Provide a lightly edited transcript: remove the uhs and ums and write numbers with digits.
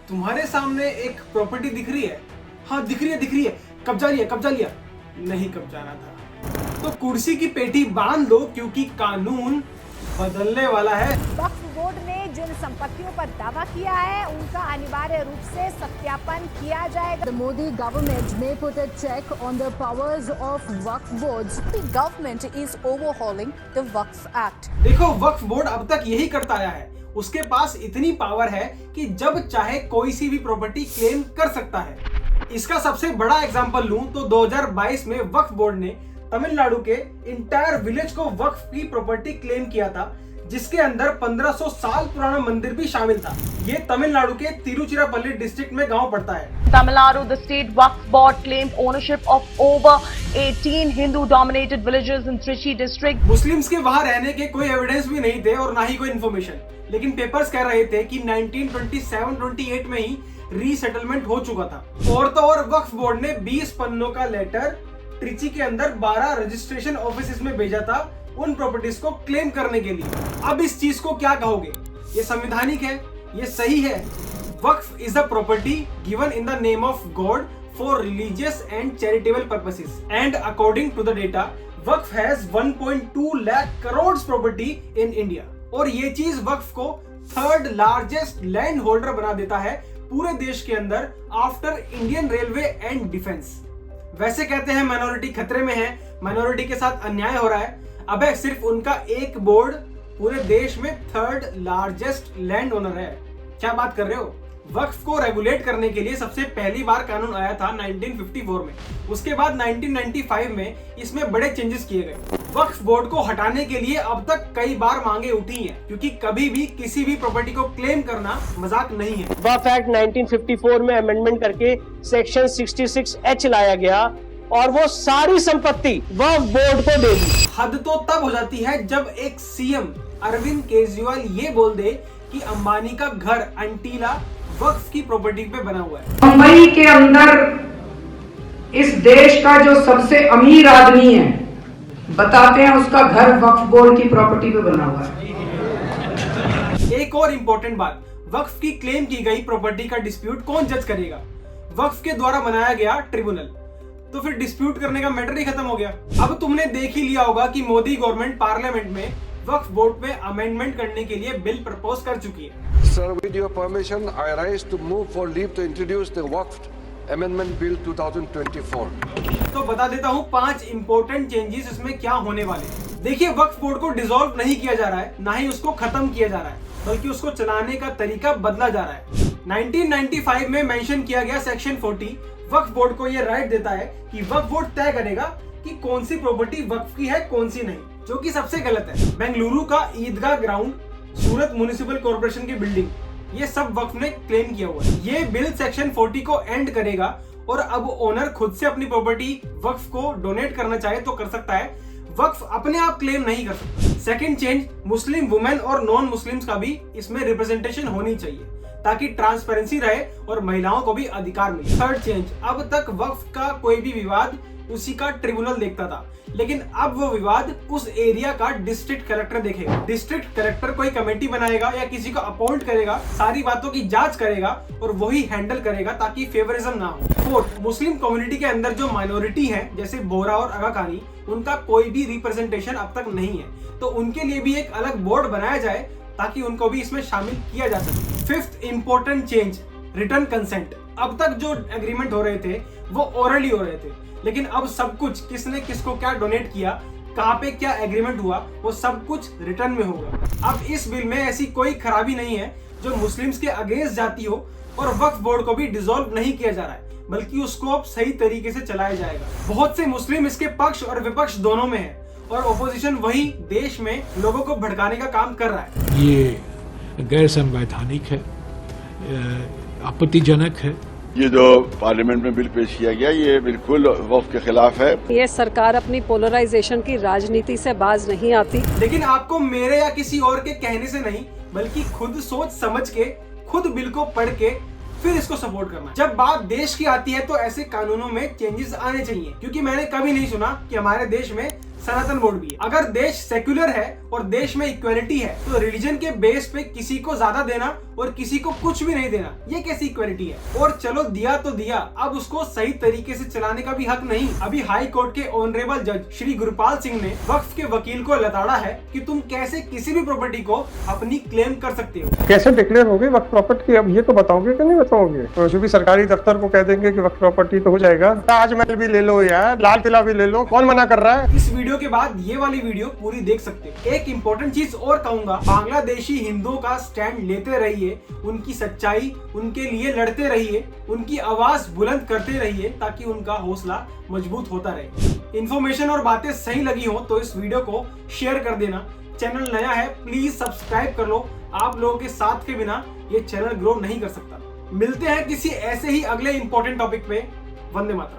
तुम्हारे सामने एक प्रॉपर्टी दिख रही है? हाँ दिख रही है। कब्जा लिया। नहीं कब्जाना था तो कुर्सी की पेटी बांध लो, क्योंकि कानून बदलने वाला है। वक्फ बोर्ड ने जिन संपत्तियों पर दावा किया है उनका अनिवार्य रूप से सत्यापन किया जाएगा। The Modi government may put a check on the powers of Waqf boards. The government is overhauling the Waqf Act. देखो, वक्फ बोर्ड अब तक यही करता आया है। उसके पास इतनी पावर है कि जब चाहे कोई सी भी प्रॉपर्टी क्लेम कर सकता है। इसका सबसे बड़ा एग्जांपल लूं तो 2022 में वक्फ बोर्ड ने तमिलनाडु के इंटायर विलेज को वक्फ की प्रॉपर्टी क्लेम किया था, जिसके अंदर 1500 साल पुराना मंदिर भी शामिल था। ये तमिलनाडु के तिरुचिरापल्ली डिस्ट्रिक्ट में गांव पड़ता है। Tamil Nadu, the state Waqf board claimed ownership of over 18 Hindu-dominated villages in Trichy district. Muslims के वहां रहने के कोई एविडेंस भी नहीं थे और ना ही कोई इन्फॉर्मेशन, लेकिन पेपर्स कह रहे थे कि 1927-28 में ही रीसेटलमेंट हो चुका था। और तो और वक्फ बोर्ड ने 20 पन्नों का लेटर ट्रिची के अंदर 12 रजिस्ट्रेशन ऑफिस में भेजा था उन प्रॉपर्टीज को क्लेम करने के लिए। अब इस चीज को क्या कहोगे? ये संवैधानिक है? ये सही है? Waqf is a property given in the name of God for religious and charitable purposes, and according to the data Waqf has 1.2 lakh crore property in India. और ये चीज वक्फ को थर्ड लार्जेस्ट लैंड होल्डर बना देता है पूरे देश के अंदर after Indian railway and defence. वैसे कहते हैं माइनॉरिटी खतरे में है, माइनॉरिटी के साथ अन्याय हो रहा है। अबे सिर्फ उनका एक बोर्ड पूरे देश में थर्ड लार्जेस्ट लैंड ओनर है। क्या बात कर रहे हो? वक्फ को रेगुलेट करने के लिए सबसे पहली बार कानून आया था 1954 में। उसके बाद 1995 में इसमें बड़े चेंजेस किए गए। वक्फ बोर्ड को हटाने के लिए अब तक कई बार मांगे उठी हैं, क्योंकि कभी भी किसी भी प्रॉपर्टी को क्लेम करना मजाक नहीं है। वक्फ एक्ट 1954 में अमेंडमेंट करके सेक्शन 66H लाया गया और वो सारी संपत्ति वक्फ बोर्ड को दे दी। हद तो तब हो जाती है जब एक सीएम अरविंद केजरीवाल ये बोल दे कि अंबानी का घर अंटीला वक्फ की प्रॉपर्टी पे बना हुआ है। मुंबई के अंदर इस देश का जो सबसे अमीर आदमी है, बताते हैं उसका घर वक्फ बोर्ड की प्रॉपर्टी पे बना हुआ है। एक और इम्पोर्टेंट बात, वक्फ की क्लेम की गई प्रॉपर्टी का डिस्प्यूट कौन जज करेगा? वक्फ के द्वारा बनाया गया ट्रिब्यूनल। तो फिर डिस्प्यूट करने का मैटर ही खत्म हो गया। अब तुमने देख ही लिया होगा कि मोदी गवर्नमेंट पार्लियामेंट में वक्फ बोर्ड पे अमेंडमेंट करने के लिए बिल प्रपोज कर चुकी है। Sir, with your permission, I rise to move for leave to introduce the Waqf Amendment Bill 2024. तो बता देता हूँ 5 इंपॉर्टेंट चेंजेस इसमें क्या होने वाले हैं। देखिए, वक्फ बोर्ड को डिसॉल्व नहीं किया जा रहा है, ना ही उसको खत्म किया जा रहा है, बल्कि उसको चलाने का तरीका बदला जा रहा है। 1995 में मेंशन किया गया सेक्शन 40 वक्फ बोर्ड को यह राइट देता है कि वक्फ बोर्ड तय करेगा कि कौन सी प्रॉपर्टी वक्फ की है, कौन सी नहीं, जो कि सबसे गलत है। बेंगलुरु का ईदगाह ग्राउंड, सूरत म्युनिसिपल कॉर्पोरेशन की बिल्डिंग, ये सब वक्फ ने क्लेम किया हुआ है। ये बिल सेक्शन 40 को एंड करेगा और अब ओनर खुद से अपनी प्रॉपर्टी वक्फ को डोनेट करना चाहे तो कर सकता है। वक्फ अपने आप क्लेम नहीं कर सकता। सेकंड चेंज, मुस्लिम वुमेन और नॉन मुस्लिम्स का भी इसमें रिप्रेजेंटेशन होनी चाहिए, ताकि ट्रांसपेरेंसी रहे और महिलाओं को भी अधिकार मिले। थर्ड चेंज, अब तक वक्फ का कोई भी विवाद उसी का ट्रिब्यूनल देखता था, लेकिन अब वो विवाद उस एरिया का डिस्ट्रिक्ट कलेक्टर देखेगा। डिस्ट्रिक्ट कलेक्टर कोई कमेटी बनाएगा या किसी को अपॉइंट करेगा, सारी बातों की जांच करेगा और वही हैंडल करेगा ताकि फेवरिज्म ना हो। फोर्थ, मुस्लिम कम्युनिटी के अंदर जो माइनॉरिटी है जैसे बोहरा और आगा खानी, उनका कोई भी रिप्रेजेंटेशन अब तक नहीं है, तो उनके लिए भी एक अलग बोर्ड बनाया जाए ताकि उनको भी इसमें शामिल किया जा सके। Fifth important change, return consent. अब तक जो एग्रीमेंट हो रहे थे वो ओरली हो रहे थे, लेकिन अब सब कुछ, किसने किसको क्या डोनेट किया, कहाँ पे क्या एग्रीमेंट हुआ, वो सब कुछ रिटर्न में होगा। अब इस बिल में ऐसी कोई खराबी नहीं है जो मुस्लिम्स के अगेंस्ट जाती हो, और वक्फ बोर्ड को भी डिसॉल्व नहीं किया जा रहा है, बल्कि उसको अब सही तरीके से चलाया जाएगा। बहुत से मुस्लिम इसके पक्ष और विपक्ष दोनों में है, और ऑपोजिशन वही देश में लोगों को भड़काने का काम कर रहा है। ये गैर संवैधानिक है, आपत्तिजनक है। ये जो पार्लियामेंट में बिल पेश किया गया, ये बिल्कुल वक्फ के खिलाफ है। ये सरकार अपनी पोलराइजेशन की राजनीति से बाज नहीं आती। लेकिन आपको मेरे या किसी और के कहने से नहीं, बल्कि खुद सोच समझ के, खुद बिल को पढ़ के फिर इसको सपोर्ट करना। जब बात देश की आती है तो ऐसे कानूनों में चेंजेस आने चाहिए, क्योंकि मैंने कभी नहीं सुना कि हमारे देश में सनातन बोर्ड भी है। अगर देश सेक्युलर है और देश में इक्वलिटी है तो रिलीजन के बेस पे किसी को ज्यादा देना और किसी को कुछ भी नहीं देना, ये कैसी इक्वलिटी है? और चलो दिया तो दिया, अब उसको सही तरीके से चलाने का भी हक नहीं। अभी हाई कोर्ट के ऑनरेबल जज श्री गुरपाल सिंह ने वक्फ के वकील को लताड़ा है कि तुम कैसे किसी भी प्रॉपर्टी को अपनी क्लेम कर सकते हो। कैसे डिक्लेयर होगी वक्फ प्रॉपर्टी, अब ये तो बताओगे कि नहीं बताओगे? तो जो भी सरकारी दफ्तर को कह देंगे कि वक्फ प्रॉपर्टी तो हो जाएगा। ताजमहल भी ले लो यार, लाल किला भी ले लो, कौन मना कर रहा है? इस वीडियो के बाद ये वाली वीडियो पूरी देख सकते हो। एक इम्पोर्टेंट चीज और कहूंगा, बांग्लादेशी हिंदुओं का स्टैंड लेते रहिए, उनकी सच्चाई, उनके लिए लड़ते रहिए, उनकी आवाज बुलंद करते रहिए ताकि उनका हौसला मजबूत होता रहे। इन्फॉर्मेशन और बातें सही लगी हो तो इस वीडियो को शेयर कर देना। चैनल नया है, प्लीज सब्सक्राइब कर लो। आप लोगों के साथ के बिना ये चैनल ग्रो नहीं कर सकता। मिलते हैं किसी ऐसे ही अगले इंपॉर्टेंट टॉपिक पे। वंदे मातरम।